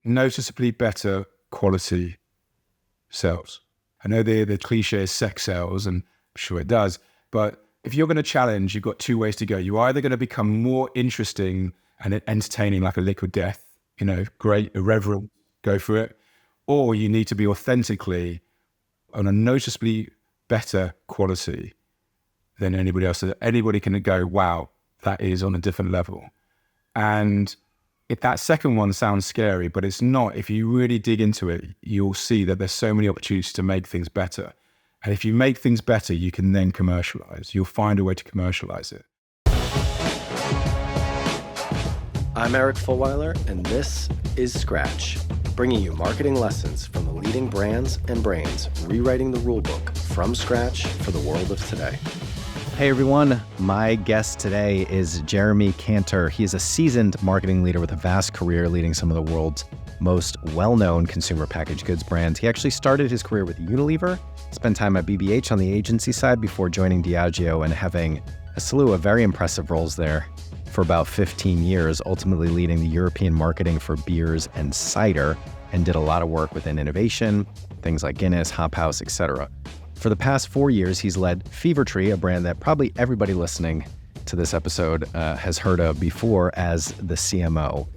noticeably better quality sells. I know the cliche is sex sells, and I'm sure it does, but if you're going to challenge, you've got two ways to go. You're either going to become more interesting and entertaining like a liquid death, great, irreverent, go for it, or you need to be authentically on a noticeably better quality than anybody else. So that anybody can go, wow, that is on a different level. And if that second one sounds scary, but it's not. If you really dig into it, you'll see that there's so many opportunities to make things better. And if you make things better, you can then commercialize. You'll find a way to commercialize it. I'm Eric Fulweiler, and this is Scratch, bringing you marketing lessons from the leading brands and brains rewriting the rulebook from scratch for the world of today. Hey everyone, my guest today is Jeremy Kanter. He is a seasoned marketing leader with a vast career leading some of the world's most well-known consumer packaged goods brands. He actually started his career with Unilever, spent time at BBH on the agency side before joining Diageo and having a slew of very impressive roles there for about 15 years, ultimately leading the European marketing for beers and cider, and did a lot of work within innovation, things like Guinness, Hop House, etc. For the past 4 years, he's led Fever-Tree, a brand that probably everybody listening to this episode has heard of before as the CMO.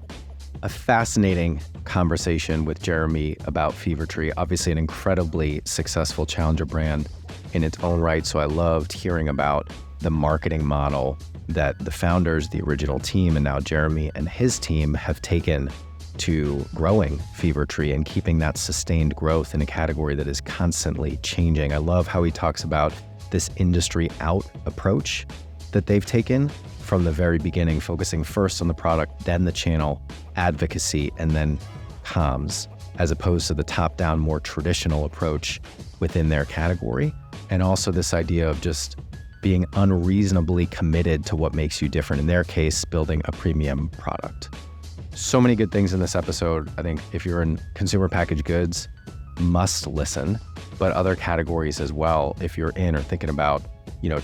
A fascinating conversation with Jeremy about Fever-Tree, obviously an incredibly successful challenger brand in its own right. So I loved hearing about the marketing model that the founders, the original team, and now Jeremy and his team have taken to growing Fever-Tree and keeping that sustained growth in a category that is constantly changing. I love how he talks about this industry out approach that they've taken from the very beginning, focusing first on the product, then the channel, advocacy, and then comms, as opposed to the top-down, more traditional approach within their category. And also this idea of just being unreasonably committed to what makes you different. In their case, building a premium product. So many good things in this episode. I think if you're in consumer packaged goods, must listen, but other categories as well. If you're in or thinking about,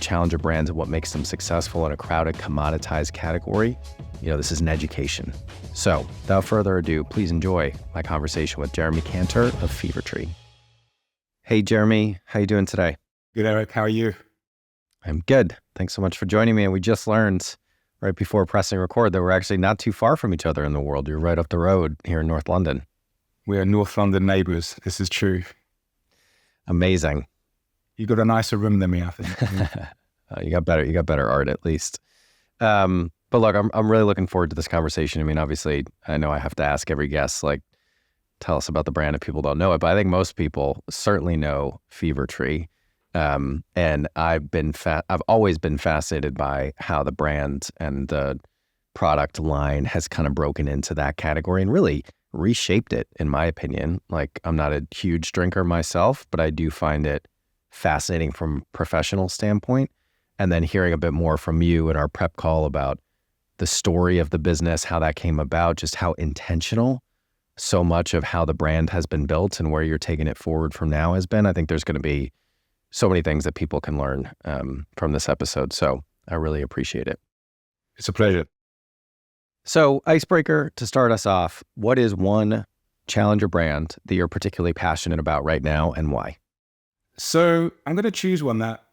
challenger brands and what makes them successful in a crowded, commoditized category, this is an education. So without further ado, please enjoy my conversation with Jeremy Kanter of Fever-Tree. Hey, Jeremy, how you doing today? Good, Eric. How are you? I'm good. Thanks so much for joining me. And we just learned right before pressing record that we're actually not too far from each other in the world. You're right up the road here in North London. We are North London neighbors. This is true. Amazing. You got a nicer room than me, I think. You got better art at least. But look, I'm really looking forward to this conversation. I mean, obviously, I know I have to ask every guest, tell us about the brand if people don't know it, but I think most people certainly know Fever-Tree. And I've always been fascinated by how the brand and the product line has kind of broken into that category and really reshaped it, in my opinion. I'm not a huge drinker myself, but I do find it fascinating from a professional standpoint. And then hearing a bit more from you in our prep call about the story of the business, how that came about, just how intentional so much of how the brand has been built and where you're taking it forward from now has been. I think there's going to be so many things that people can learn from this episode. So I really appreciate it. It's a pleasure. So icebreaker to start us off, what is one challenger brand that you're particularly passionate about right now and why? So I'm going to choose one that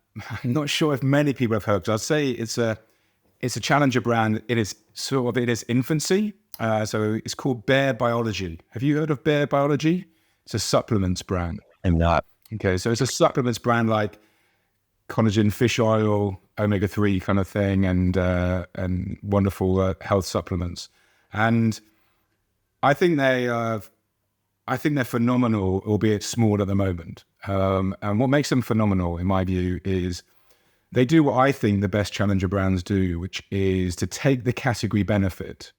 I'm not sure if many people have heard. I'd say it's a challenger brand. It is sort of in its infancy. So it's called Bare Biology. Have you heard of Bare Biology? It's a supplements brand. I'm not. Okay, so it's a supplements brand like collagen, fish oil, omega-3 kind of thing, and wonderful health supplements. And I think they're phenomenal, albeit small at the moment. And what makes them phenomenal, in my view, is they do what I think the best challenger brands do, which is to take the category benefit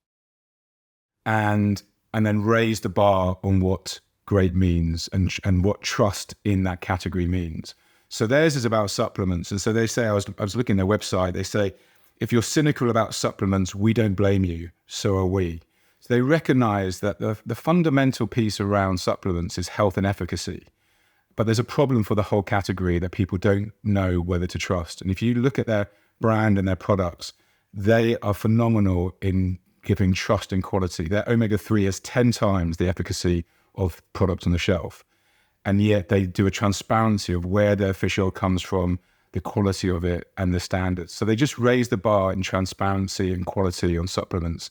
and then raise the bar on what great means and what trust in that category means. So theirs is about supplements. And so they say, I was looking at their website, they say, if you're cynical about supplements, we don't blame you, so are we. So they recognize that the fundamental piece around supplements is health and efficacy. But there's a problem for the whole category that people don't know whether to trust. And if you look at their brand and their products, they are phenomenal in giving trust and quality. Their omega-3 has 10 times the efficacy of products on the shelf. And yet they do a transparency of where their fish oil comes from, the quality of it, and the standards. So they just raise the bar in transparency and quality on supplements.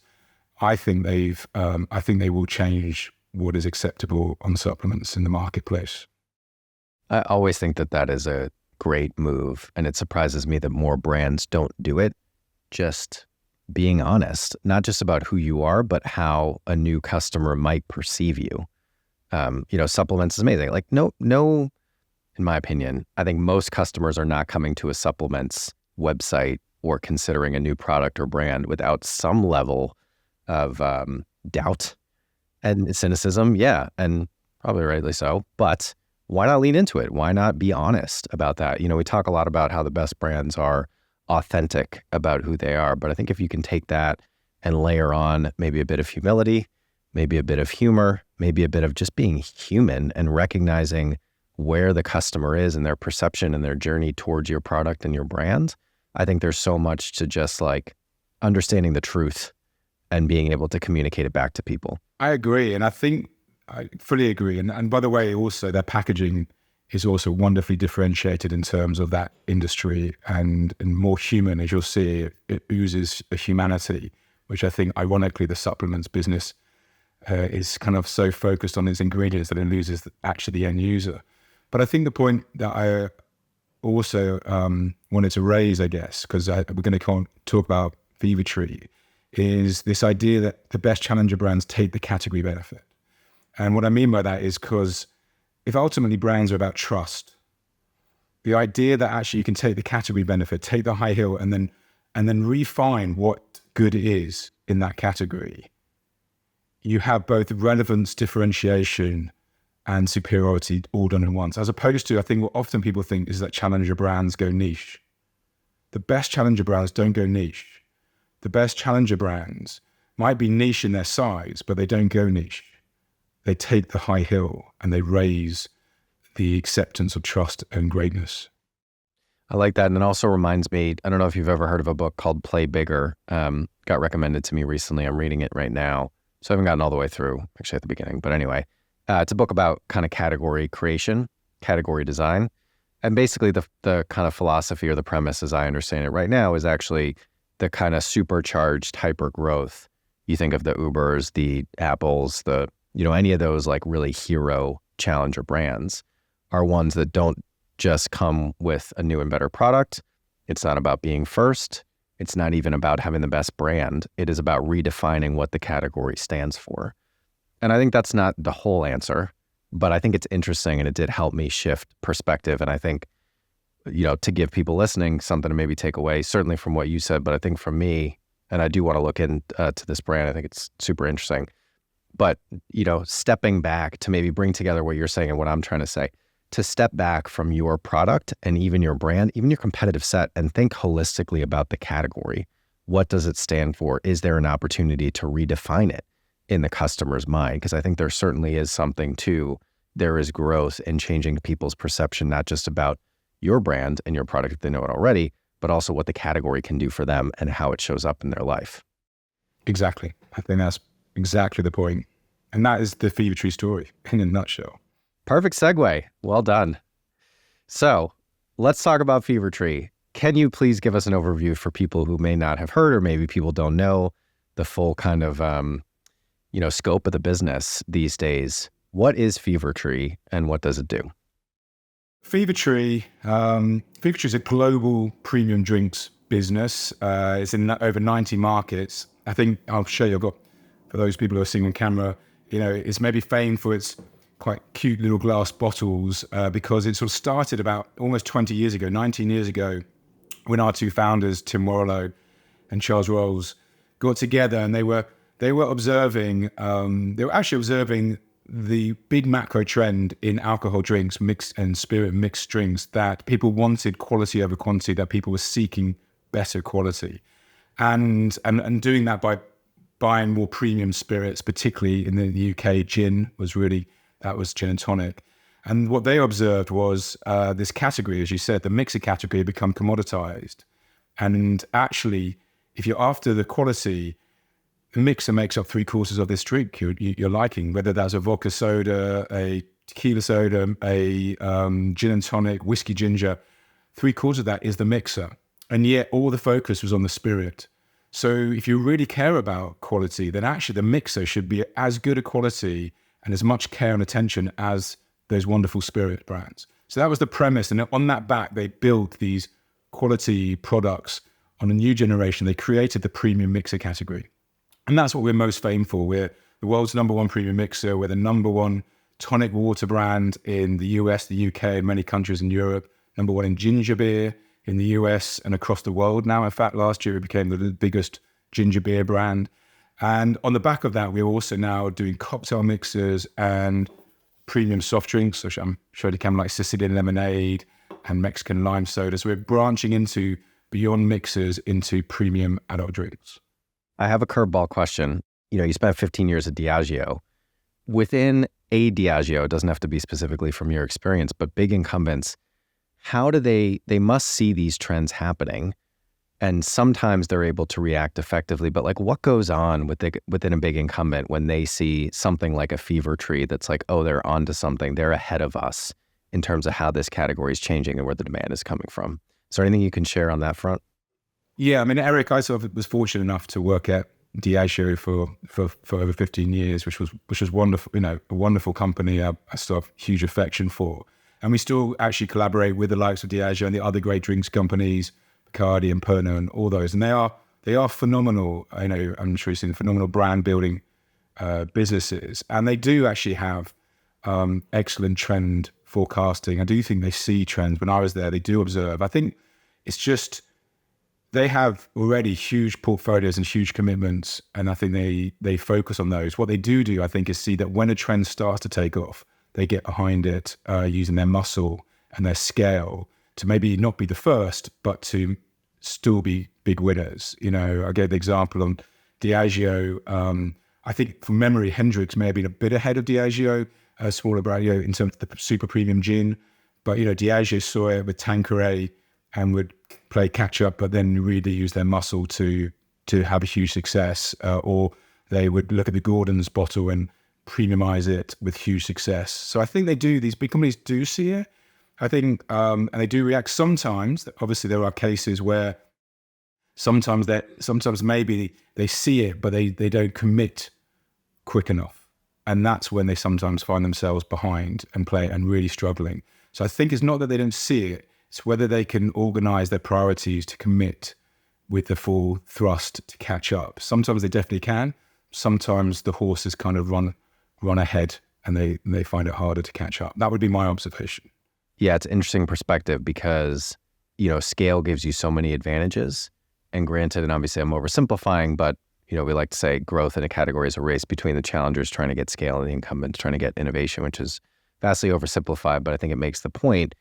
I think they will change what is acceptable on supplements in the marketplace. I always think that is a great move, and it surprises me that more brands don't do it. Just being honest, not just about who you are, but how a new customer might perceive you. Supplements is amazing. Like no, in my opinion, I think most customers are not coming to a supplements website or considering a new product or brand without some level of doubt and cynicism. Yeah, and probably rightly so. But why not lean into it? Why not be honest about that? We talk a lot about how the best brands are authentic about who they are. But I think if you can take that and layer on maybe a bit of humility, maybe a bit of humor, maybe a bit of just being human and recognizing where the customer is and their perception and their journey towards your product and your brand, I think there's so much to just like understanding the truth and being able to communicate it back to people. I agree. And I think I fully agree. And by the way, also their packaging is also wonderfully differentiated in terms of that industry and more human. As you'll see, it oozes a humanity, which I think ironically the supplements business is kind of so focused on its ingredients that it loses actually the end user. But I think the point that I also wanted to raise, I guess, because we're going to talk about Fever-Tree, is this idea that the best challenger brands take the category benefit. And what I mean by that is because if ultimately brands are about trust, the idea that actually you can take the category benefit, take the high hill, and then refine what good is in that category, you have both relevance, differentiation, and superiority all done at once. As opposed to, I think what often people think is that challenger brands go niche. The best challenger brands don't go niche. The best challenger brands might be niche in their size, but they don't go niche. They take the high hill and they raise the acceptance of trust and greatness. I like that. And it also reminds me, I don't know if you've ever heard of a book called Play Bigger. Got recommended to me recently. I'm reading it right now. So I haven't gotten all the way through, actually at the beginning. But anyway, it's a book about kind of category creation, category design. And basically the kind of philosophy or the premise as I understand it right now is actually the kind of supercharged hyper growth. You think of the Ubers, the Apples, any of those like really hero challenger brands are ones that don't just come with a new and better product. It's not about being first. It's not even about having the best brand. It is about redefining what the category stands for. And I think that's not the whole answer, but I think it's interesting and it did help me shift perspective. And I think, to give people listening something to maybe take away, certainly from what you said, but I think from me, and I do want to look into this brand, I think it's super interesting. But, stepping back to maybe bring together what you're saying and what I'm trying to say, to step back from your product and even your brand, even your competitive set, and think holistically about the category. What does it stand for? Is there an opportunity to redefine it in the customer's mind? Because I think there certainly is something to, there is growth in changing people's perception, not just about your brand and your product if they know it already, but also what the category can do for them and how it shows up in their life. Exactly. I think that's exactly the point. And that is the Fever-Tree story in a nutshell. Perfect segue. Well done. So let's talk about Fever-Tree. Can you please give us an overview for people who may not have heard, or maybe people don't know the full kind of, scope of the business these days? What is Fever-Tree and what does it do? Fever-Tree is a global premium drinks business. It's in over 90 markets. I think I'll show you. I've got, for those people who are seeing on camera, it's maybe famed for its quite cute little glass bottles because it sort of started about almost 20 years ago, 19 years ago, when our two founders, Tim Morello and Charles Rolls, got together and they were observing the big macro trend in alcohol drinks, mixed and spirit mixed drinks, that people wanted quality over quantity, that people were seeking better quality, and doing that by buying more premium spirits, particularly in the UK. Gin was gin and tonic. And what they observed was this category, as you said, the mixer category, had become commoditized. And actually, if you're after the quality, a mixer makes up 3/4 of this drink you're liking, whether that's a vodka soda, a tequila soda, a gin and tonic, whiskey ginger. 3/4 of that is the mixer. And yet all the focus was on the spirit. So if you really care about quality, then actually the mixer should be as good a quality and as much care and attention as those wonderful spirit brands. So that was the premise. And on that back, they built these quality products on a new generation. They created the premium mixer category. And that's what we're most famed for. We're the world's #1 premium mixer. We're the #1 tonic water brand in the US, the UK, and many countries in Europe. #1 in ginger beer in the US and across the world now. In fact, last year we became the biggest ginger beer brand. And on the back of that, we're also now doing cocktail mixers and premium soft drinks, which I'm sure you can, like Sicilian lemonade and Mexican lime soda. So we're branching into beyond mixers into premium adult drinks. I have a curveball question. You spent 15 years at Diageo. Within a Diageo, it doesn't have to be specifically from your experience, but big incumbents, how do they must see these trends happening, and sometimes they're able to react effectively, but like what goes on within a big incumbent when they see something like a Fever-Tree that's like, oh, they're onto something, they're ahead of us in terms of how this category is changing and where the demand is coming from. Is there anything you can share on that front? Yeah, I mean, Eric, I sort of was fortunate enough to work at Diageo for over 15 years, which was wonderful, a wonderful company I still have huge affection for. And we still actually collaborate with the likes of Diageo and the other great drinks companies, Bacardi and Pernod and all those. And they are phenomenal, I'm sure you've seen phenomenal brand building businesses. And they do actually have excellent trend forecasting. I do think they see trends. When I was there, they do observe. I think it's just, they have already huge portfolios and huge commitments, and I think they focus on those. What they do, I think, is see that when a trend starts to take off, they get behind it using their muscle and their scale to maybe not be the first, but to still be big winners. I gave the example on Diageo. I think from memory, Hendrix may have been a bit ahead of Diageo, a smaller brand, in terms of the super premium gin. But, Diageo saw it with Tanqueray and would play catch up, but then really use their muscle to have a huge success. Or they would look at the Gordon's bottle and premiumize it with huge success. So I think these big companies do see it. I think, and they do react sometimes. Obviously, there are cases where sometimes maybe they see it, but they don't commit quick enough. And that's when they sometimes find themselves behind and really struggling. So I think it's not that they don't see it, it's whether they can organize their priorities to commit with the full thrust to catch up. Sometimes they definitely can. Sometimes the horses kind of run ahead and they find it harder to catch up. That would be my observation. Yeah, it's an interesting perspective because, scale gives you so many advantages. And granted, and obviously I'm oversimplifying, but, we like to say growth in a category is a race between the challengers trying to get scale and the incumbents trying to get innovation, which is vastly oversimplified, but I think it makes the point.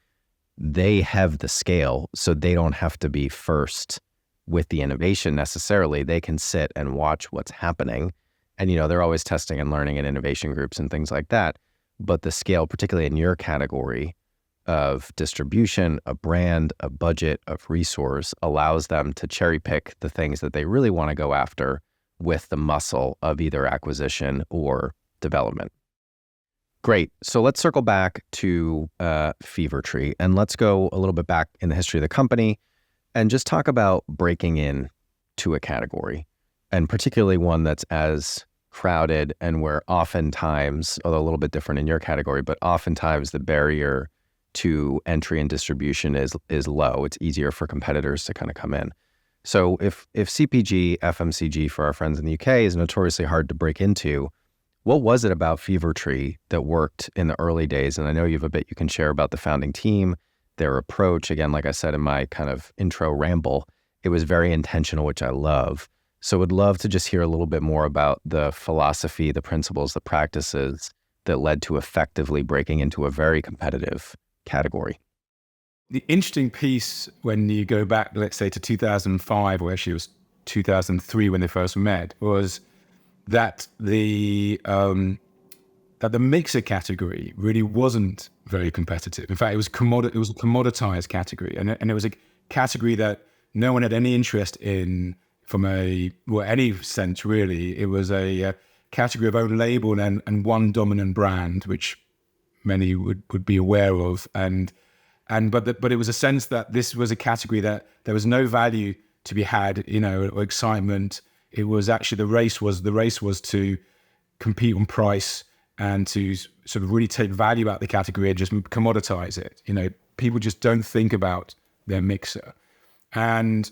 They have the scale, so they don't have to be first with the innovation necessarily. They can sit and watch what's happening. And, they're always testing and learning in innovation groups and things like that. But the scale, particularly in your category of distribution, a brand, a budget, of resource, allows them to cherry pick the things that they really want to go after with the muscle of either acquisition or development. Great. So let's circle back to Fever-Tree and let's go a little bit back in the history of the company and just talk about breaking in to a category, and particularly one that's as crowded and where oftentimes, although a little bit different in your category, but oftentimes the barrier to entry and distribution is low. It's easier for competitors to kind of come in. So if CPG, FMCG for our friends in the UK is notoriously hard to break into, what was it about Fever-Tree that worked in the early days? And I know you have a bit you can share about the founding team, their approach. Again, like I said in my kind of intro ramble, it was very intentional, which I love. So would love to just hear a little bit more about the philosophy, the principles, the practices that led to effectively breaking into a very competitive category. The interesting piece when you go back, let's say to 2005, or actually it was 2003 when they first met, was that the mixer category really wasn't very competitive. In fact, it was a commoditized category, and it was a category that no one had any interest in from any sense really. It was a category of own label and one dominant brand, which many would be aware of, but it was a sense that this was a category that there was no value to be had, or excitement. It was actually the race was to compete on price and to sort of really take value out of the category and just commoditize it. People just don't think about their mixer, and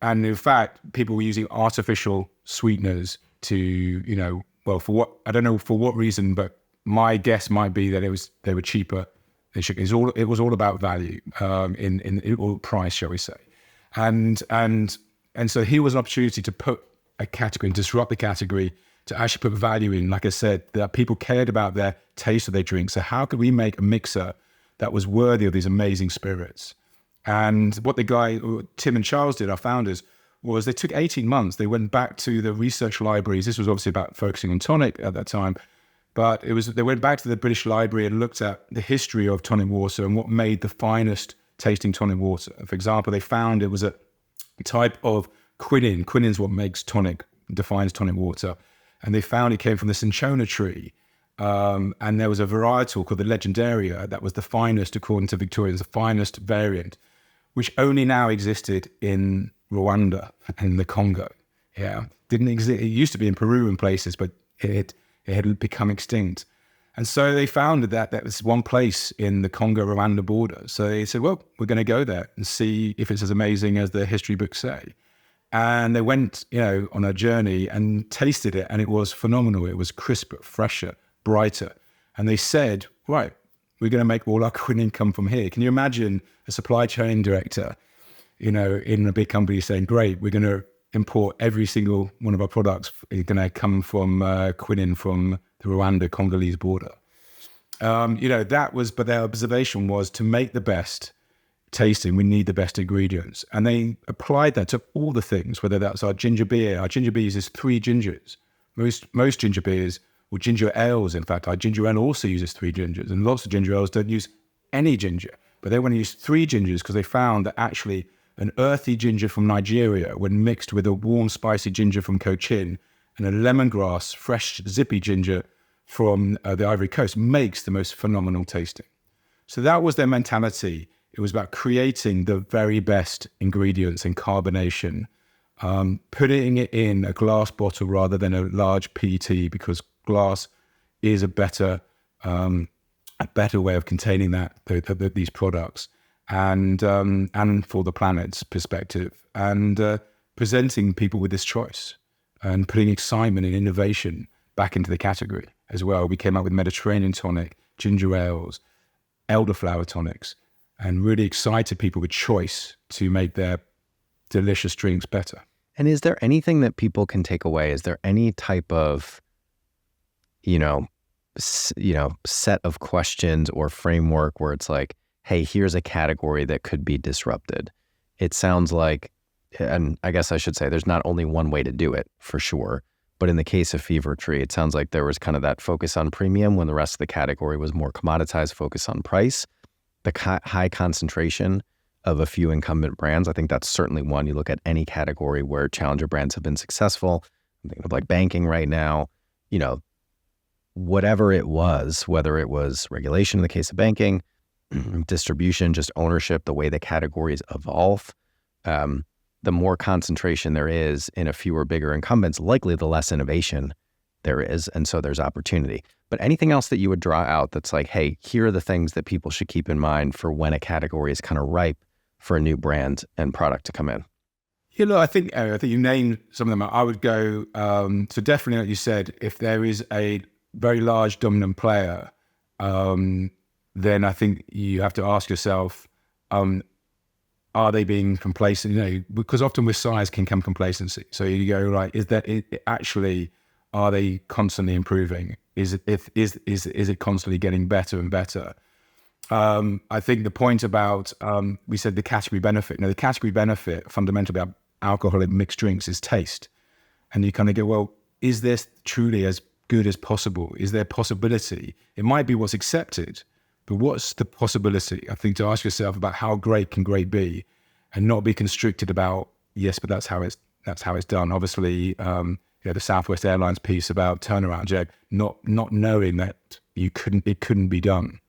in fact, people were using artificial sweeteners to, for what, I don't know for what reason, but my guess might be that they were cheaper. It was all about value, or price, shall we say? And so here was an opportunity to put a category and disrupt the category, to actually put value in. Like I said, that people cared about their taste of their drink. So how could we make a mixer that was worthy of these amazing spirits? And what the guy, Tim and Charles did, our founders, was they took 18 months. They went back to the research libraries. This was obviously about focusing on tonic at that time. But they went back to the British Library and looked at the history of tonic water and what made the finest tasting tonic water. For example, they found it was a type of quinine. Quinine is what defines tonic water. And they found it came from the cinchona tree. And there was a varietal called the Legendaria that was the finest, according to Victorians, the finest variant, which only now existed in Rwanda and the Congo. Yeah, didn't exist. It used to be in Peru and places, but it had become extinct. And so they found that there was one place in the Congo-Rwanda border. So they said, well, we're going to go there and see if it's as amazing as the history books say. And they went, on a journey and tasted it, and it was phenomenal. It was crisper, fresher, brighter. And they said, right, we're going to make all our quinine come from here. Can you imagine a supply chain director, in a big company saying, great, we're going to import every single one of our products is going to come from quinine from the Rwanda-Congolese border. But their observation was to make the best tasting, we need the best ingredients. And they applied that to all the things, whether that's our ginger beer. Our ginger beer uses 3 gingers. Most ginger beers, or ginger ales, in fact, our ginger ale also uses 3 gingers. And lots of ginger ales don't use any ginger. But they want to use 3 gingers because they found that actually an earthy ginger from Nigeria, when mixed with a warm, spicy ginger from Cochin and a lemongrass, fresh, zippy ginger from the Ivory Coast, makes the most phenomenal tasting. So that was their mentality. It was about creating the very best ingredients in carbonation, putting it in a glass bottle rather than a large PET, because glass is a better way of containing these products. And for the planet's perspective, and presenting people with this choice and putting excitement and innovation back into the category as well. We came up with Mediterranean tonic, ginger ales, elderflower tonics, and really excited people with choice to make their delicious drinks better. And is there anything that people can take away? Is there any type of, set of questions or framework where it's like, hey, here's a category that could be disrupted? It sounds like, and I guess I should say, there's not only one way to do it, for sure. But in the case of Fever-Tree, it sounds like there was kind of that focus on premium when the rest of the category was more commoditized, focus on price. The high concentration of a few incumbent brands, I think that's certainly one. You look at any category where challenger brands have been successful. I'm thinking of like banking right now, whatever it was, whether it was regulation in the case of banking, distribution, just ownership, the way the categories evolve, the more concentration there is in a fewer bigger incumbents, likely the less innovation there is. And so there's opportunity. But anything else that you would draw out that's like, hey, here are the things that people should keep in mind for when a category is kind of ripe for a new brand and product to come in? I think you named some of them. I would go, so definitely like you said, if there is a very large dominant player, then I think you have to ask yourself, are they being complacent? Because often with size can come complacency. So you go, right, are they constantly improving? Is it constantly getting better and better? I think the point about, we said the category benefit. The category benefit fundamentally about alcoholic mixed drinks is taste. And you kind of go, well, is this truly as good as possible? Is there possibility? It might be what's accepted, but what's the possibility? I think to ask yourself about how great can great be, and not be constricted about, yes, but that's how That's how it's done. Obviously, the Southwest Airlines piece about turnaround, Jack, not knowing that it couldn't be done.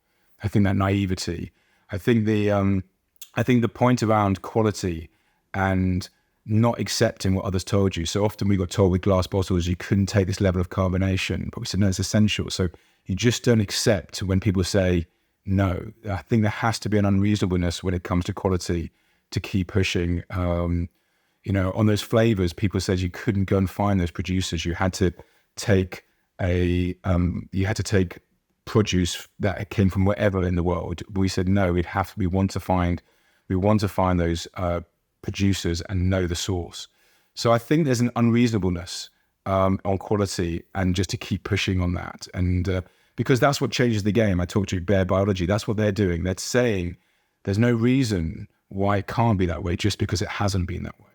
I think that naivety. I think the point around quality and not accepting what others told you. So often we got told with glass bottles you couldn't take this level of carbonation, but we said no, it's essential. So you just don't accept when people say no. I think there has to be an unreasonableness when it comes to quality to keep pushing. On those flavors, people said you couldn't go and find those producers. You had to take produce that came from wherever in the world. We said no. We want to find those producers and know the source. So I think there's an unreasonableness on quality, and just to keep pushing on that, and because that's what changes the game. I talked to you Bear Biology. That's what they're doing. They're saying there's no reason why it can't be that way just because it hasn't been that way.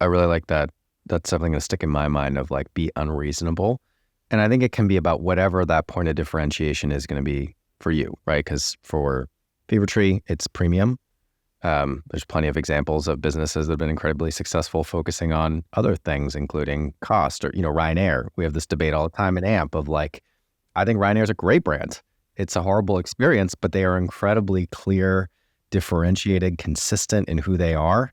I really like that. That's something going to stick in my mind of like, be unreasonable. And I think it can be about whatever that point of differentiation is going to be for you, right? Because for Fever-Tree, it's premium. There's plenty of examples of businesses that have been incredibly successful focusing on other things, including cost, or, Ryanair. We have this debate all the time in AMP of like, I think Ryanair is a great brand. It's a horrible experience, but they are incredibly clear, differentiated, consistent in who they are,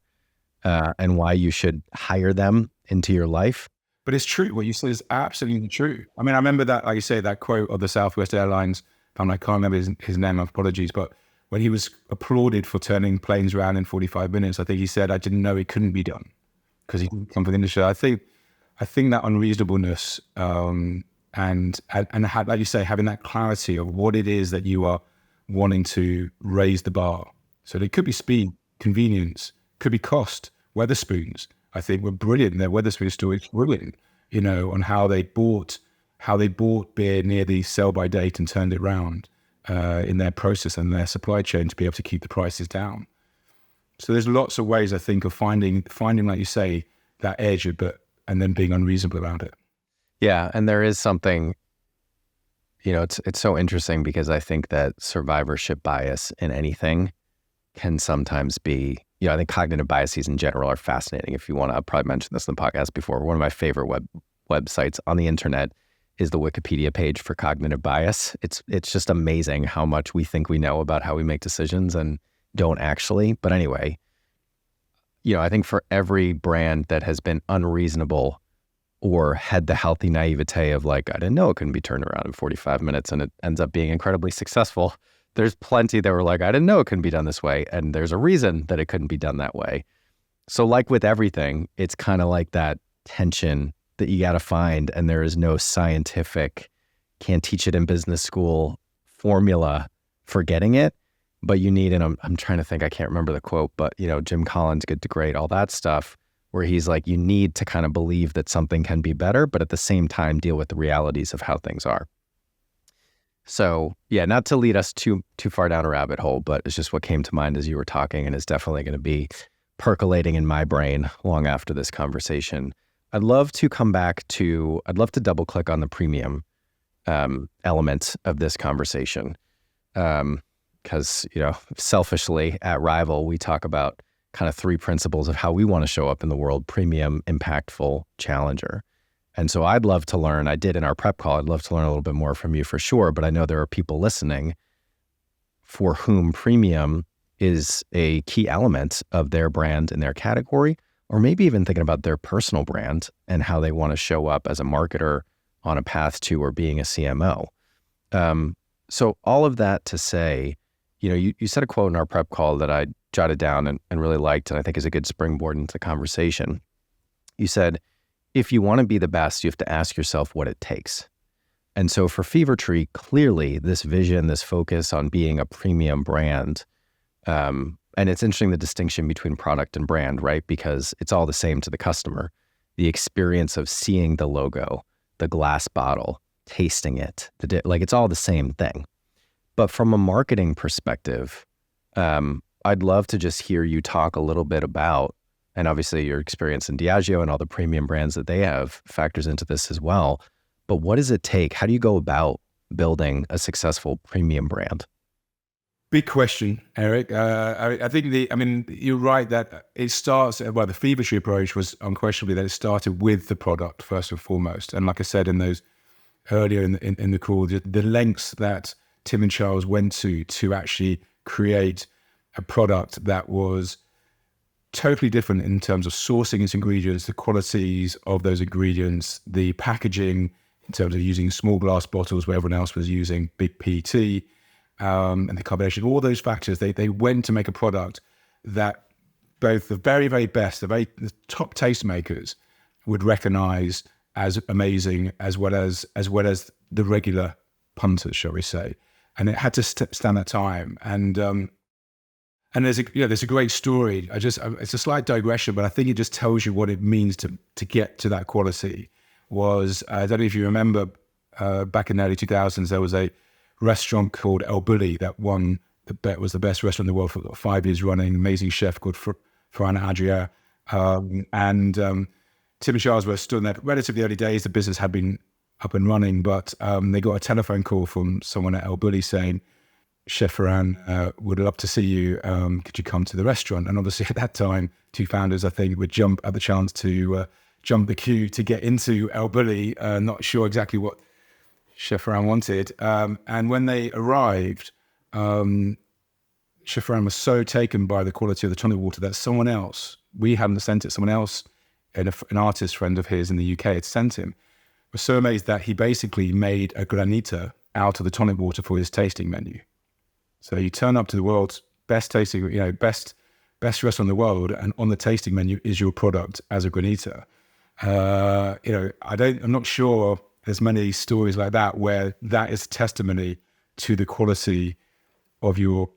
and why you should hire them into your life. But it's true. What you said is absolutely true. I mean, I remember that, like you say, that quote of the Southwest Airlines, I can't remember his name, apologies, but when he was applauded for turning planes around in 45 minutes, I think he said, I didn't know it couldn't be done because he didn't come from the industry. I think that unreasonableness, and like you say, having that clarity of what it is that you are wanting to raise the bar. So it could be speed, convenience, could be cost. Weatherspoons, I think, were brilliant. Their Weatherspoon story is brilliant, on how they bought beer near the sell-by date and turned it around in their process and their supply chain to be able to keep the prices down. So there's lots of ways, I think, of finding, like you say, that edge, and then being unreasonable about it. Yeah, and there is something, it's so interesting because I think that survivorship bias in anything can sometimes be, I think cognitive biases in general are fascinating. If you want to, I've probably mentioned this in the podcast before. One of my favorite websites on the internet is the Wikipedia page for cognitive bias. It's just amazing how much we think we know about how we make decisions and don't actually. But anyway, I think for every brand that has been unreasonable or had the healthy naivete of like, I didn't know it couldn't be turned around in 45 minutes and it ends up being incredibly successful, there's plenty that were like, I didn't know it couldn't be done this way. And there's a reason that it couldn't be done that way. So like with everything, it's kind of like that tension that you got to find. And there is no scientific, can't teach it in business school formula for getting it. But you need, and I'm trying to think, I can't remember the quote, but Jim Collins, Good to Great, all that stuff, where he's like, you need to kind of believe that something can be better, but at the same time deal with the realities of how things are. So yeah, not to lead us too far down a rabbit hole, but it's just what came to mind as you were talking, and is definitely going to be percolating in my brain long after this conversation. I'd love to double click on the premium element of this conversation. Because, selfishly at Rival, we talk about kind of 3 principles of how we want to show up in the world: premium, impactful, challenger. And so I'd love to learn, I did in our prep call, I'd love to learn a little bit more from you for sure, but I know there are people listening for whom premium is a key element of their brand and their category, or maybe even thinking about their personal brand and how they want to show up as a marketer on a path to or being a CMO. So all of that to say, you said a quote in our prep call that I jotted down and really liked, and I think is a good springboard into the conversation. You said, if you want to be the best, you have to ask yourself what it takes. And so for Fever-Tree, clearly this vision, this focus on being a premium brand, and it's interesting the distinction between product and brand, right? Because it's all the same to the customer. The experience of seeing the logo, the glass bottle, tasting it, it's all the same thing. But from a marketing perspective, I'd love to just hear you talk a little bit about, and obviously your experience in Diageo and all the premium brands that they have factors into this as well. But what does it take? How do you go about building a successful premium brand? Big question, Eric. I think you're right that it starts. Well, the Fever-Tree approach was unquestionably that it started with the product first and foremost. And like I said in those earlier in the call, the lengths that Tim and Charles went to actually create a product that was totally different in terms of sourcing its ingredients, the qualities of those ingredients, the packaging in terms of using small glass bottles where everyone else was using big PET. And the combination of all those factors, they went to make a product that both the very, very best, the top tastemakers would recognize as amazing, as well as the regular punters, shall we say. And it had to stand that time. And there's a great story. It's a slight digression, but I think it just tells you what it means to get to that quality. I don't know if you remember, back in the early 2000s, there was a restaurant called El Bulli that was the best restaurant in the world for 5 years running. Amazing chef called Ferran Adrià. Tim and Charles were still in that relatively early days. The business had been up and running, but they got a telephone call from someone at El Bulli saying, Chef Ferran would love to see you. Could you come to the restaurant? And obviously at that time, two founders, I think, would jump at the chance to jump the queue to get into El Bulli, not sure exactly what Chef Ferran wanted. And when they arrived, Chef Ferran was so taken by the quality of the tonic water that someone else, we hadn't sent it, someone else, an artist friend of his in the UK had sent him, was so amazed that he basically made a granita out of the tonic water for his tasting menu. So you turn up to the world's best tasting, best restaurant in the world, and on the tasting menu is your product as a granita. I'm not sure there's many stories like that where that is testimony to the quality of your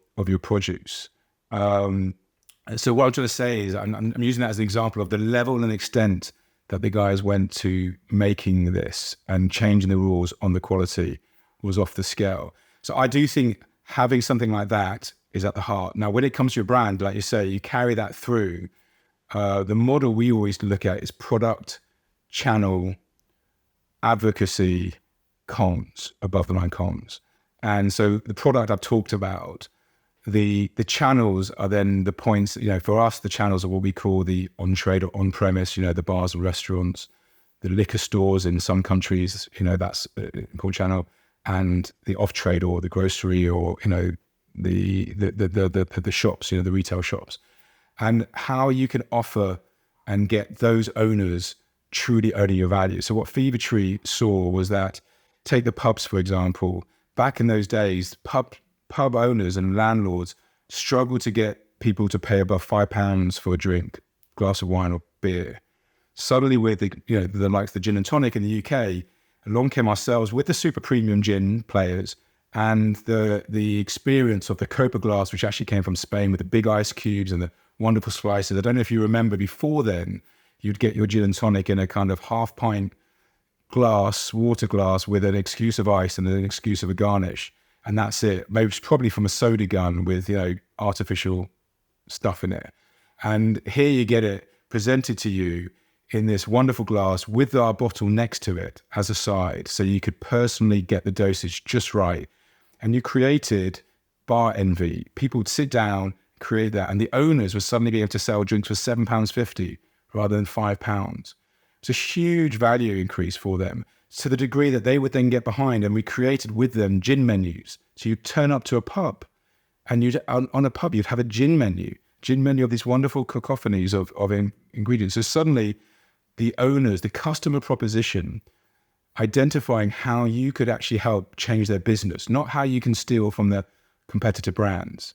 produce. So what I'm trying to say is I'm using that as an example of the level and extent that the guys went to making this and changing the rules on the quality was off the scale. So I do think having something like that is at the heart. Now, when it comes to your brand, like you say, you carry that through. The model we always look at is product, channel, advocacy, comms, above the line comms. And so the product I've talked about, the channels are then the points, for us, the channels are what we call the on-trade or on-premise, the bars and restaurants, the liquor stores in some countries, that's an important channel, and the off-trade or the grocery or, the shops, the retail shops. And how you can offer and get those owners truly owning your value. So what Fever-Tree saw was that, take the pubs, for example, back in those days, pub owners and landlords struggled to get people to pay above £5 for a drink, glass of wine or beer. Suddenly with the likes of the gin and tonic in the UK, along came ourselves with the super premium gin players and the experience of the Copa glass, which actually came from Spain with the big ice cubes and the wonderful slices. I don't know if you remember before then, you'd get your gin and tonic in a kind of half pint glass, water glass with an excuse of ice and an excuse of a garnish. And that's it. Maybe it's probably from a soda gun with, artificial stuff in it. And here you get it presented to you in this wonderful glass with our bottle next to it as a side. So you could personally get the dosage just right. And you created bar envy. People would sit down, create that, and the owners would suddenly be able to sell drinks for £7.50 rather than £5. It's a huge value increase for them, to the degree that they would then get behind, and we created with them gin menus. So you'd turn up to a pub, and on a pub, you'd have a gin menu of these wonderful cacophonies of ingredients. So suddenly, the owners, the customer proposition, identifying how you could actually help change their business, not how you can steal from their competitor brands.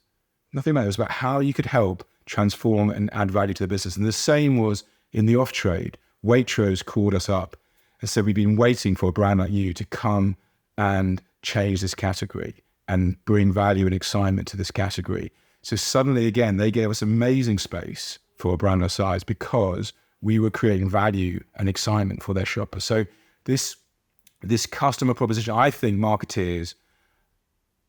Nothing like that. It was about how you could help transform and add value to the business. And the same was in the off-trade. Waitrose called us up and said, we've been waiting for a brand like you to come and change this category and bring value and excitement to this category. So suddenly, again, they gave us amazing space for a brand our size because we were creating value and excitement for their shoppers. So this customer proposition, I think marketeers,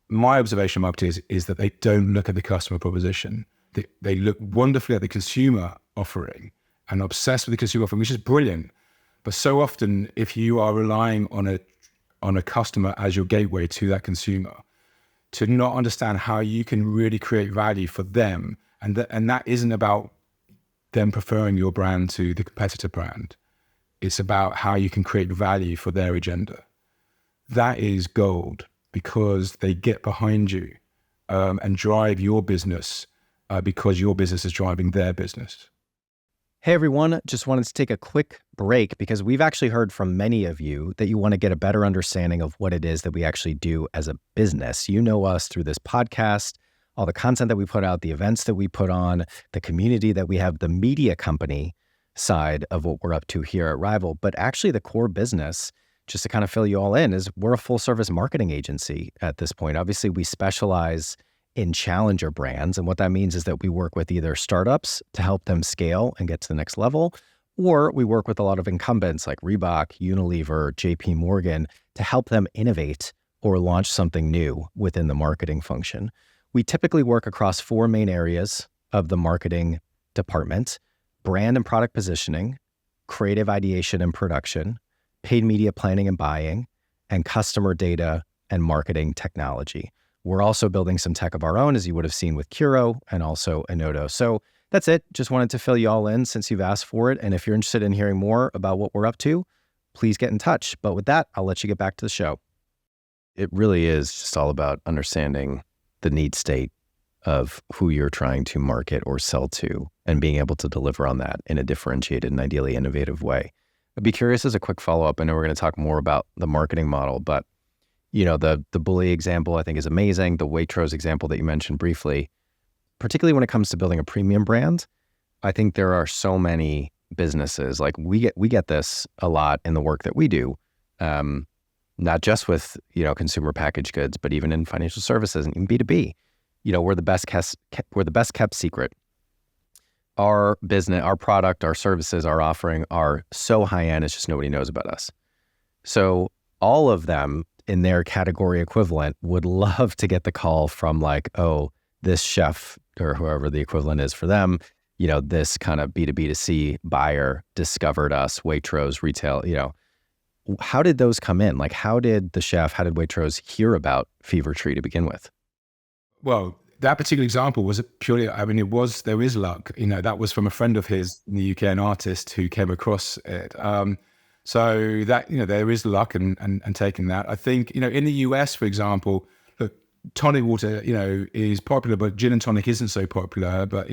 my observation of marketeers is that they don't look at the customer proposition. They look wonderfully at the consumer offering and obsessed with the consumer offering, which is brilliant. But so often, if you are relying on a customer as your gateway to that consumer, to not understand how you can really create value for them. And that isn't about them preferring your brand to the competitor brand. It's about how you can create value for their agenda. That is gold, because they get behind you and drive your business because your business is driving their business. Hey everyone, just wanted to take a quick break because we've actually heard from many of you that you want to get a better understanding of what it is that we actually do as a business. You know us through this podcast, all the content that we put out, the events that we put on, the community that we have, the media company side of what we're up to here at Rival. But actually the core business, just to kind of fill you all in, is we're a full service marketing agency at this point. Obviously, we specialize in challenger brands. And what that means is that we work with either startups to help them scale and get to the next level, or we work with a lot of incumbents like Reebok, Unilever, JP Morgan to help them innovate or launch something new within the marketing function. We typically work across 4 main areas of the marketing department: brand and product positioning, creative ideation and production, paid media planning and buying, and customer data and marketing technology. We're also building some tech of our own, as you would have seen with Curo and also Enodo. So that's it. Just wanted to fill you all in since you've asked for it. And if you're interested in hearing more about what we're up to, please get in touch. But with that, I'll let you get back to the show. It really is just all about understanding the need state of who you're trying to market or sell to and being able to deliver on that in a differentiated and ideally innovative way. I'd be curious, as a quick follow-up, I know we're going to talk more about the marketing model, but the bully example I think is amazing. The Waitrose example that you mentioned briefly, particularly when it comes to building a premium brand, I think there are so many businesses, like we get this a lot in the work that we do, not just with consumer packaged goods, but even in financial services and even B2B. We're the best kept secret. Our business, our product, our services, our offering are so high end, it's just nobody knows about us. So all of them in their category equivalent would love to get the call from like, oh, this chef or whoever the equivalent is for them, this kind of B2B2C buyer discovered us, Waitrose, retail, How did those come in? Like, how did Waitrose hear about Fever-Tree to begin with? Well, that particular example was purely, there is luck. That was from a friend of his in the UK, an artist who came across it. So that, there is luck and taking that. I think, in the US, for example, look, tonic water, is popular, but gin and tonic isn't so popular. But,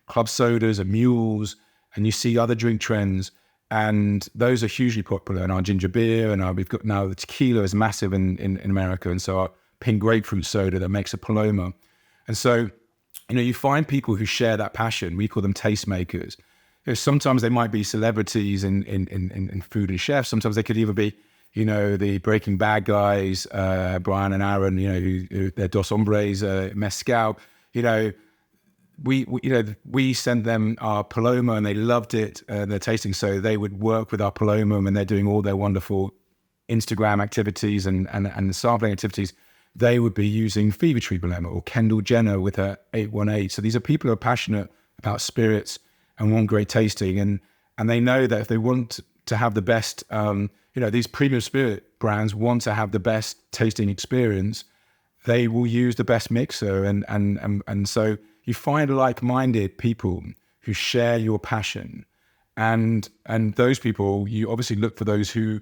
club sodas and mules, and you see other drink trends, and those are hugely popular. And our ginger beer, and we've got now the tequila is massive in America. And so our pink grapefruit soda that makes a Paloma. And so, you find people who share that passion. We call them tastemakers. Sometimes they might be celebrities in food and chefs. Sometimes they could even be, the Breaking Bad guys, Brian and Aaron, who they're Dos Hombres, Mezcal. We sent them our Paloma and they loved it, their tasting. So they would work with our Paloma when they're doing all their wonderful Instagram activities and sampling activities. They would be using Fever-Tree Paloma or Kendall Jenner with her 818. So these are people who are passionate about spirits and want great tasting. And they know that if they want to have the best, these premium spirit brands want to have the best tasting experience, they will use the best mixer. And so you find like-minded people who share your passion. And those people, you obviously look for those who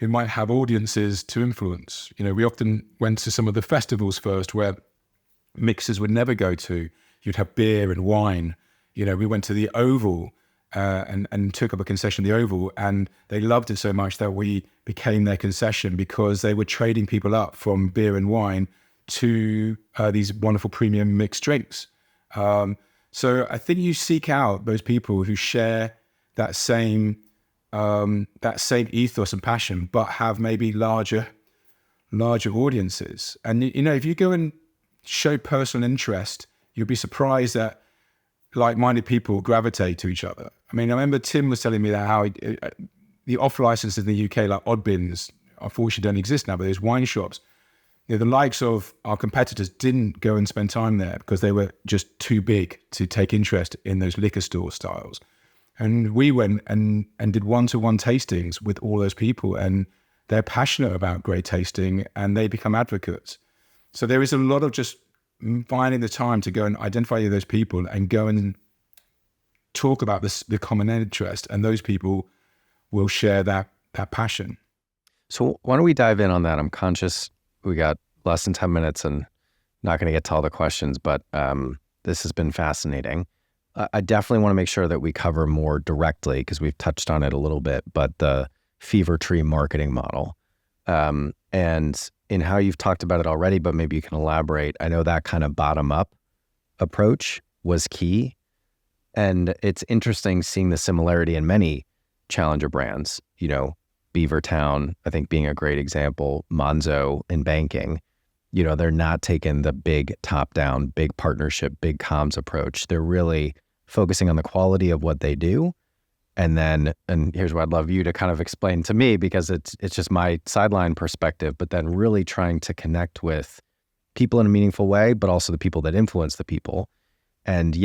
might have audiences to influence. We often went to some of the festivals first where mixers would never go to. You'd have beer and wine. We went to the Oval and took up a concession in the Oval, and they loved it so much that we became their concession because they were trading people up from beer and wine to these wonderful premium mixed drinks. So I think you seek out those people who share that same ethos and passion, but have maybe larger audiences. And if you go and show personal interest, you'll be surprised that like-minded people gravitate to each other. I remember Tim was telling me that how the off licenses in the UK, like odd bins, unfortunately don't exist now, but there's wine shops. The likes of our competitors didn't go and spend time there because they were just too big to take interest in those liquor store styles. And we went and did one-to-one tastings with all those people, and they're passionate about great tasting and they become advocates. So there is a lot of just finding the time to go and identify those people and go and talk about the common interest, and those people will share that passion. So why don't we dive in on that? I'm conscious we got less than 10 minutes and not going to get to all the questions, but this has been fascinating. I definitely want to make sure that we cover more directly, because we've touched on it a little bit, but the Fever-Tree marketing model. And in how you've talked about it already, but maybe you can elaborate. I know that kind of bottom-up approach was key. And it's interesting seeing the similarity in many challenger brands, Beavertown, I think being a great example, Monzo in banking. They're not taking the big top-down, big partnership, big comms approach. They're really focusing on the quality of what they do. And here's what I'd love you to kind of explain to me, because it's just my sideline perspective, but then really trying to connect with people in a meaningful way, but also the people that influence the people. And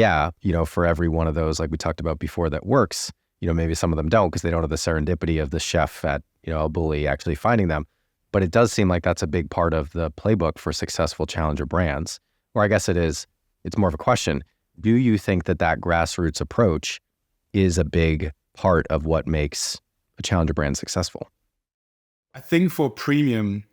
for every one of those, like we talked about before, that works, maybe some of them don't, because they don't have the serendipity of the chef at, a bully actually finding them. But it does seem like that's a big part of the playbook for successful challenger brands. Or I guess it's more of a question. Do you think that grassroots approach is a big part of what makes a challenger brand successful? I think for premium,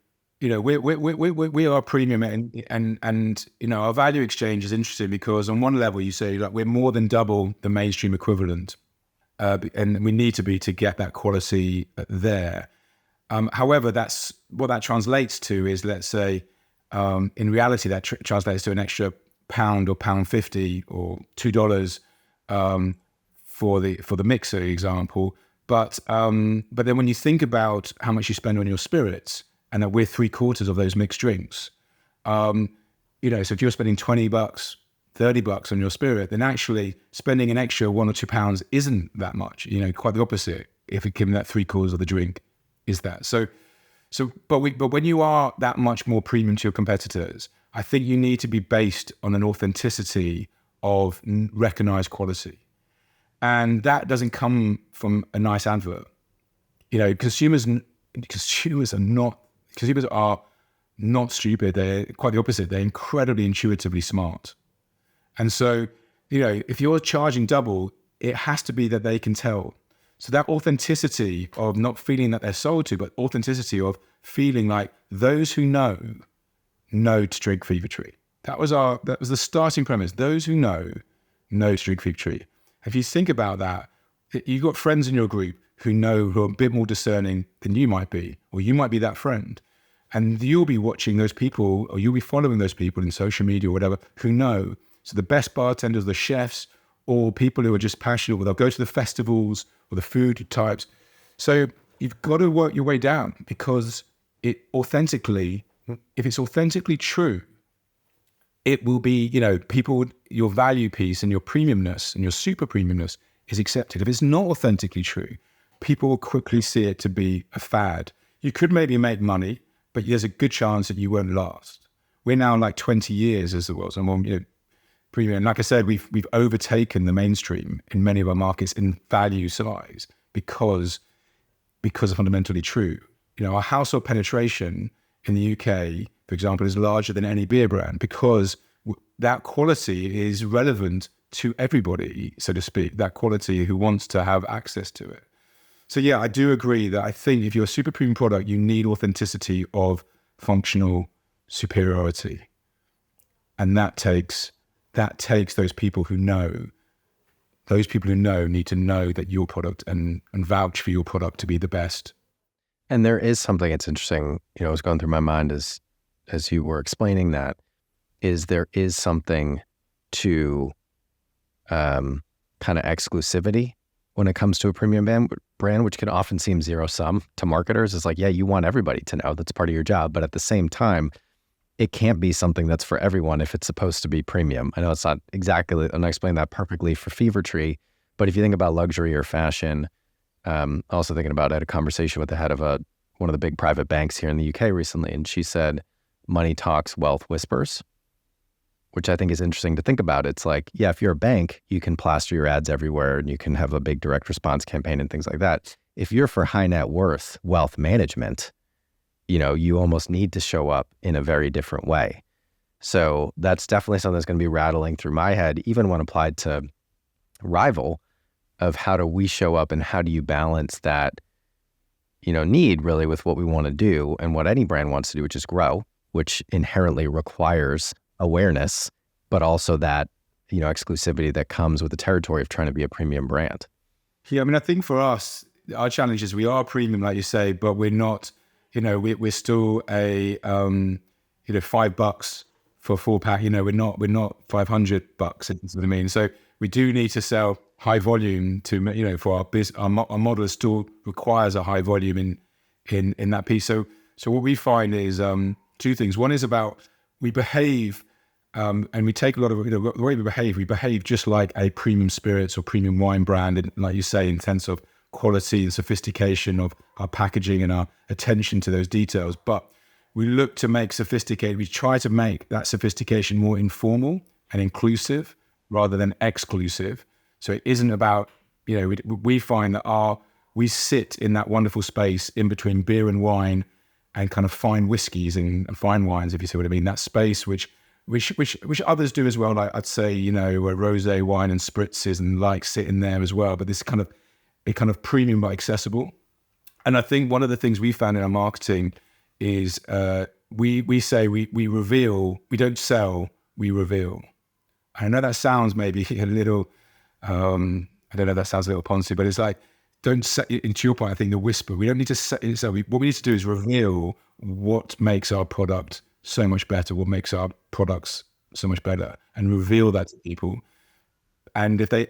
we are premium, and our value exchange is interesting, because on one level you say like we're more than double the mainstream equivalent, and we need to be to get that quality there. However, that's what that translates to is, let's say, in reality, that translates to an extra £1 or £1.50 or $2 for the mixer example. But then when you think about how much you spend on your spirits, and that we're 3/4 of those mixed drinks, so if you're spending $20, $30 on your spirit, then actually spending an extra £1 or £2 isn't that much. Quite the opposite. If it given that 3/4 of the drink is that. But when you are that much more premium to your competitors, I think you need to be based on an authenticity of recognized quality. And that doesn't come from a nice advert. Consumers are not stupid. They're quite the opposite. They're incredibly intuitively smart. And so, if you're charging double, it has to be that they can tell. So that authenticity of not feeling that they're sold to, but authenticity of feeling like those who know to drink Fever-Tree. That was the starting premise. Those who know to drink Fever-Tree. If you think about that, you've got friends in your group who are a bit more discerning than you might be, or you might be that friend. And you'll be watching those people, or you'll be following those people in social media or whatever, who know. So the best bartenders, the chefs, or people who are just passionate, or they'll go to the festivals or the food types. So you've got to work your way down, because if it's authentically true, it will be, people, your value piece and your premiumness and your super premiumness is accepted. If it's not authentically true, people will quickly see it to be a fad. You could maybe make money, but there's a good chance that you won't last. We're now like 20 years as the world's premium. Like I said, we've overtaken the mainstream in many of our markets in value size because of fundamentally true. Our household penetration in the UK, for example, is larger than any beer brand, because that quality is relevant to everybody, so to speak, that quality who wants to have access to it. So yeah, I do agree that I think if you're a super premium product, you need authenticity of functional superiority. And that takes those people who know. Those people who need to know that your product and vouch for your product to be the best. And there is something that's interesting, was going through my mind as you were explaining that, is there is something to kind of exclusivity when it comes to a premium brand, which can often seem zero-sum to marketers. It's like, yeah, you want everybody to know. That's part of your job. But at the same time, it can't be something that's for everyone if it's supposed to be premium. I know it's not exactly, I'm not explaining that perfectly for Fever-Tree, but if you think about luxury or fashion, also thinking about, I had a conversation with the head of one of the big private banks here in the UK recently, and she said, money talks, wealth whispers, which I think is interesting to think about. It's like, yeah, if you're a bank, you can plaster your ads everywhere and you can have a big direct response campaign and things like that. If you're for high net worth wealth management, you almost need to show up in a very different way. So that's definitely something that's going to be rattling through my head, even when applied to Rival, of how do we show up and how do you balance that, need really with what we want to do and what any brand wants to do, which is grow, which inherently requires awareness, but also that, exclusivity that comes with the territory of trying to be a premium brand. Yeah, I mean, I think for us, our challenge is we are premium, like you say, but we're not, we're still a, $5 for a 4-pack. We're not $500. That's what I mean. So we do need to sell high volume to, for our business. Our model still requires a high volume in that piece. So what we find is two things. One is about we behave, and we take a lot of, the way we behave just like a premium spirits or premium wine brand, and like you say, in sense of quality and sophistication of our packaging and our attention to those details. But we look to make sophisticated, we try to make that sophistication more informal and inclusive rather than exclusive. So it isn't about, we find that we sit in that wonderful space in between beer and wine and kind of fine whiskies and fine wines, if you see what I mean. That space which others do as well, like I'd say, where rosé wine and spritzes and sit in there as well. But this kind of premium but accessible. And I think one of the things we found in our marketing is we say we reveal, we don't sell, we reveal. I know that sounds maybe a little, I don't know, that sounds a little poncy, but it's like, don't say, into your point, I think the whisper, we don't need to say, so what we need to do is reveal what makes our product so much better, what makes our products so much better, and reveal that to people. And if they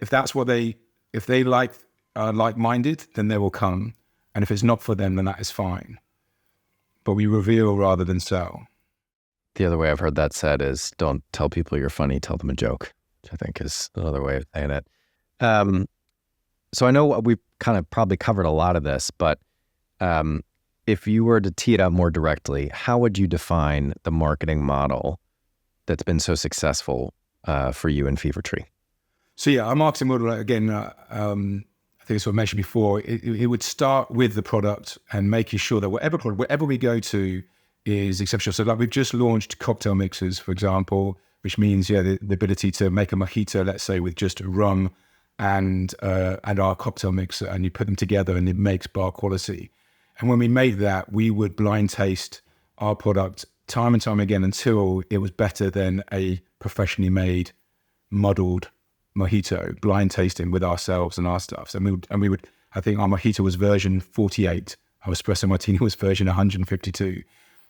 are like-minded, then they will come. And if it's not for them, then that is fine. But we reveal rather than sell. The other way I've heard that said is don't tell people you're funny, tell them a joke, which I think is another way of saying it. So I know we've kind of probably covered a lot of this, but if you were to tee it up more directly, how would you define the marketing model that's been so successful for you in Fever-Tree? So yeah, our marketing model, again, I think it's what I mentioned before, it would start with the product and making sure that wherever we go to is exceptional. So like we've just launched cocktail mixers, for example, which means, the ability to make a mojito, let's say, with just rum and our cocktail mixer, and you put them together and it makes bar quality. And when we made that, we would blind taste our product time and time again until it was better than a professionally made, muddled mojito, blind tasting with ourselves and our stuff. So we would, I think our mojito was version 48. Our espresso martini was version 152.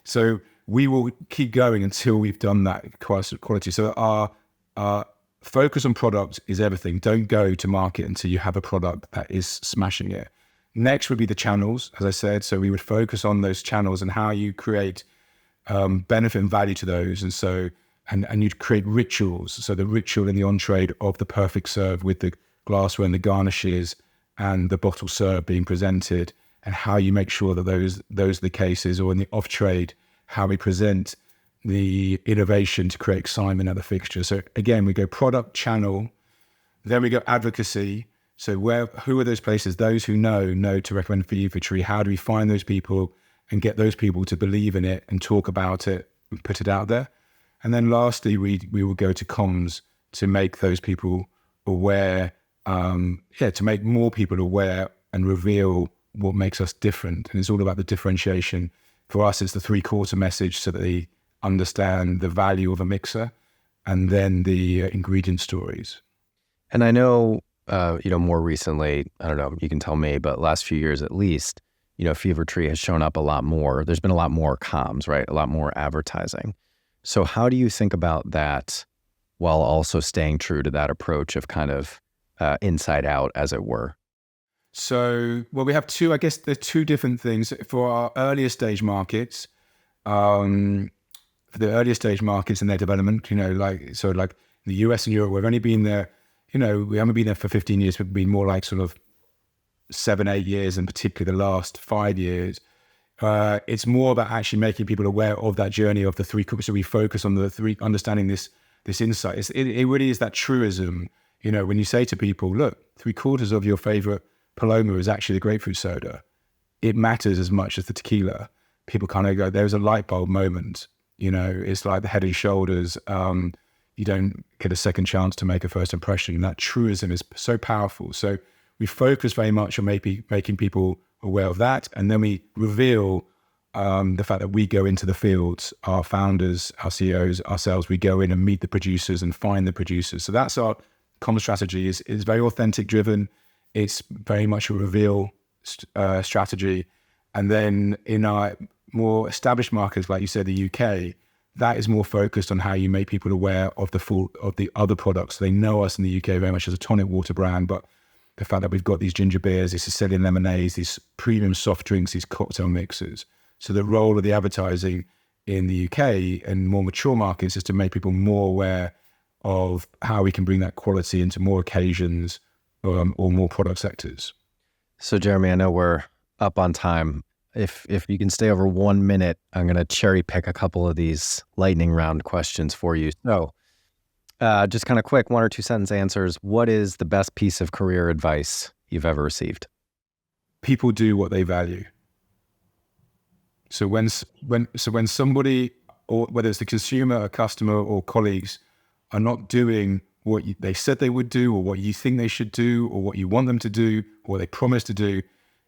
So we will keep going until we've done that quality. So our focus on product is everything. Don't go to market until you have a product that is smashing it. Next would be the channels, as I said. So we would focus on those channels and how you create benefit and value to those. And so, and you'd create rituals. So the ritual in the entree of the perfect serve with the glassware and the garnishes and the bottle serve being presented, and how you make sure that those are the cases, or in the off trade, how we present the innovation to create excitement at the fixture. So again, we go product, channel, then we go advocacy. So who are those places? Those who know to recommend Fever-Tree. How do we find those people and get those people to believe in it and talk about it and put it out there? And then lastly, we will go to comms to make those people aware, to make more people aware and reveal what makes us different. And it's all about the differentiation. For us, it's the 3/4 message, so that they understand the value of a mixer, and then the ingredient stories. And I know, more recently, I don't know, you can tell me, but last few years at least, Fever-Tree has shown up a lot more. There's been a lot more comms, right? A lot more advertising. So how do you think about that while also staying true to that approach of kind of inside out, as it were? So, we have two, I guess there's two different things. For our earlier stage markets, in their development, like the US and Europe, we've only been there, we haven't been there for 15 years, we've been more like sort of 7-8 years, and particularly the last 5 years. It's more about actually making people aware of that journey of the three. So we focus on the three, understanding this insight. It really is that truism. When you say to people, look, 3/4 of your favorite Paloma is actually the grapefruit soda, it matters as much as the tequila. people kind of go, there's a light bulb moment. It's like the Head and Shoulders. You don't get a second chance to make a first impression. And that truism is so powerful. So we focus very much on maybe making people aware of that. And then we reveal the fact that we go into the fields, our founders, our CEOs, ourselves, we go in and meet the producers and find the producers. So that's our common strategy. Is very authentic driven. It's very much a reveal strategy. And then in our more established markets, like you said, the UK, that is more focused on how you make people aware of the other products. They know us in the UK very much as a tonic water brand, but the fact that we've got these ginger beers, these Sicilian lemonades, these premium soft drinks, these cocktail mixers. So the role of the advertising in the UK and more mature markets is to make people more aware of how we can bring that quality into more occasions or more product sectors. So Jeremy, I know we're up on time. If you can stay over 1 minute, I'm going to cherry pick a couple of these lightning round questions for you. So just kind of quick 1 or 2 sentence answers. What is the best piece of career advice you've ever received? People do what they value. So when somebody, or whether it's the consumer, a customer, or colleagues, are not doing what they said they would do, or what you think they should do, or what you want them to do, or what they promise to do,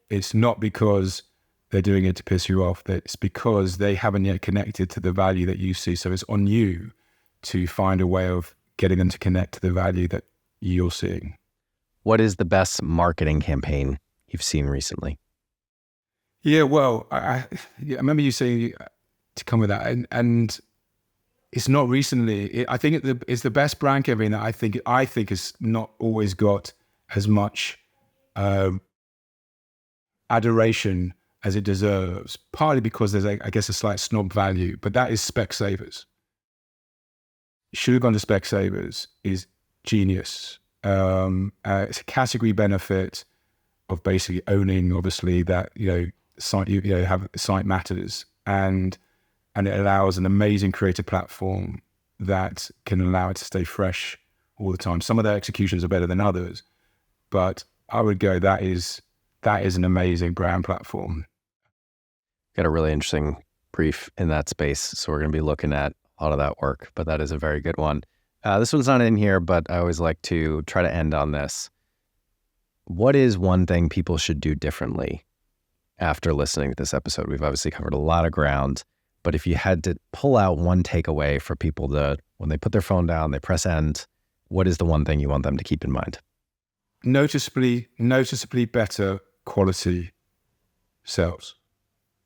it's not because they're doing it to piss you off. It's because they haven't yet connected to the value that you see. So it's on you to find a way of getting them to connect to the value that you're seeing. What is the best marketing campaign you've seen recently? Yeah, well, I remember you saying to come with that, and it's not recently. I think it's the best brand campaign that I think has not always got as much adoration as it deserves, partly because there's, I guess, a slight snob value, but that is Specsavers. Should have gone to Specsavers is genius. It's a category benefit of basically owning, obviously, that, site, have site matters, and it allows an amazing creative platform that can allow it to stay fresh all the time. Some of their executions are better than others, but I would go, that is an amazing brand platform. Got a really interesting brief in that space, so we're going to be looking at a lot of that work, but that is a very good one. This one's not in here, but I always like to try to end on this. What is one thing people should do differently after listening to this episode? We've obviously covered a lot of ground, but if you had to pull out one takeaway for people to, when they put their phone down, they press end, what is the one thing you want them to keep in mind? Noticeably better quality sales.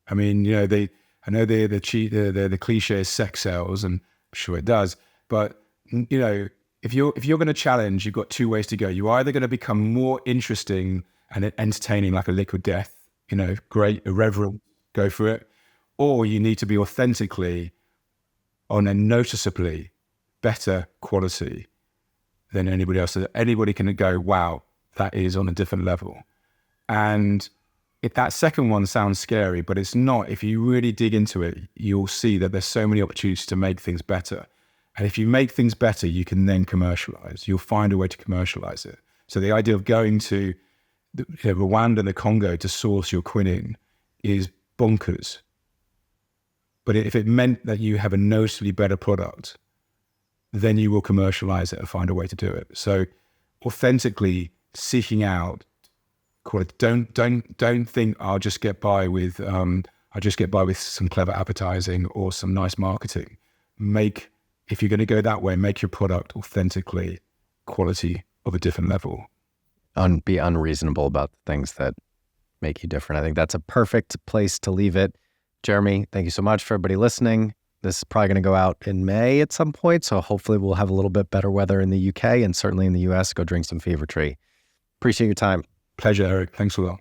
I mean, I know the cliche is sex sales, and I'm sure it does, but if you're going to challenge, you've got 2 ways to go. You're either going to become more interesting and entertaining, like a Liquid Death, great, irreverent, go for it, or you need to be authentically on a noticeably better quality than anybody else. So anybody can go, wow, that is on a different level. And if that second one sounds scary, but it's not. If you really dig into it, you'll see that there's so many opportunities to make things better. And if you make things better, you can then commercialize. You'll find a way to commercialize it. So the idea of going to Rwanda and the Congo to source your quinine is bonkers. But if it meant that you have a noticeably better product, then you will commercialize it and find a way to do it. So authentically seeking out, don't think I'll just get by with some clever advertising or some nice marketing. If you're going to go that way, make your product authentically quality of a different level. Be unreasonable about the things that make you different. I think that's a perfect place to leave it. Jeremy, thank you so much for everybody listening. This is probably going to go out in May at some point, so hopefully we'll have a little bit better weather in the UK, and certainly in the US. Go drink some Fever-Tree. Appreciate your time. Pleasure, Eric. Thanks a lot.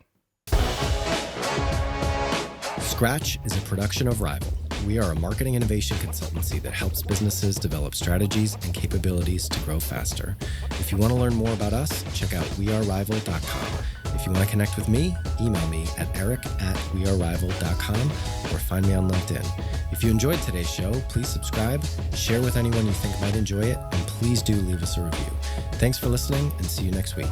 Scratch is a production of Rival. We are a marketing innovation consultancy that helps businesses develop strategies and capabilities to grow faster. If you want to learn more about us, check out wearerival.com. If you want to connect with me, email me at eric@wearerival.com or find me on LinkedIn. If you enjoyed today's show, please subscribe, share with anyone you think might enjoy it, and please do leave us a review. Thanks for listening, and see you next week.